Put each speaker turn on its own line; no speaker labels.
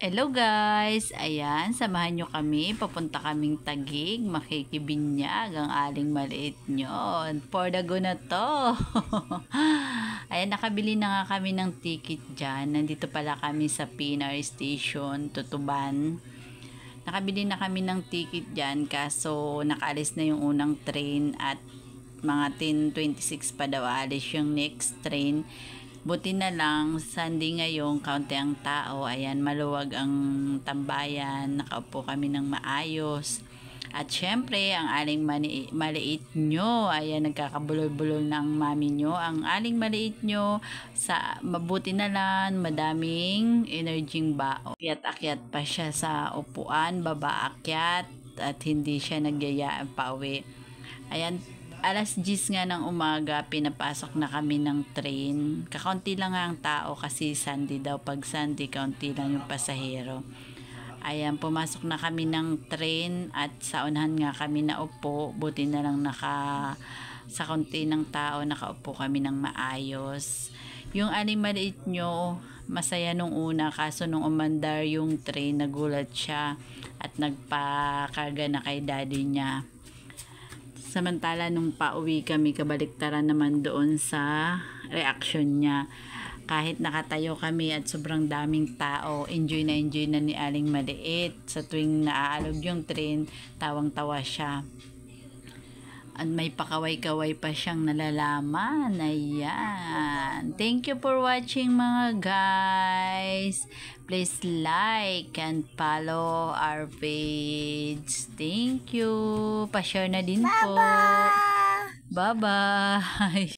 Hello guys! Ayan, samahan nyo kami. Papunta kaming Taguig. Makikibinyag ang aling maliit nyo. For the go na to. Ayan, nakabili na nga kami ng ticket dyan. Nandito pala kami sa PNR Station, Tutuban. Nakabili na kami ng ticket dyan. Kaso nakaalis na yung unang train at mga 10:26 pa daw alis yung next train. Buti na lang, Sunday ngayon, kaunti ang tao. Ayan, maluwag ang tambayan. Nakaupo kami ng maayos. At syempre, ang aling maliit nyo, ayan, nagkakabulol-bulol ng mami nyo. Ang aling maliit nyo, mabuti na lang, madaming energying bao. Akyat-akyat pa siya sa upuan, baba-akyat, at hindi siya nagyayaan pa uwi. Ayan, alas 10 nga ng umaga, pinapasok na kami ng train. Kakaunti lang nga ang tao kasi Sunday daw. Pag Sunday, kaunti lang yung pasahero. Ayan, pumasok na kami ng train at sa unahan nga kami naupo. Buti na lang sa kaunti ng tao, nakaupo kami ng maayos. Yung aling maliit nyo, masaya nung una, kaso nung umandar yung train, nagulat siya at nagpakarga na kay daddy niya. Samantala nung pauwi kami, kabaliktaran naman doon sa reaction niya. Kahit nakatayo kami at sobrang daming tao, enjoy na ni aling maliit. Sa tuwing naaalog yung train, tawang-tawa siya. At may pakaway-kaway pa siyang nalalaman. Ayan. Thank you for watching mga guys. Please like and follow our page. Thank you. Pa-share na din po. Bye-bye.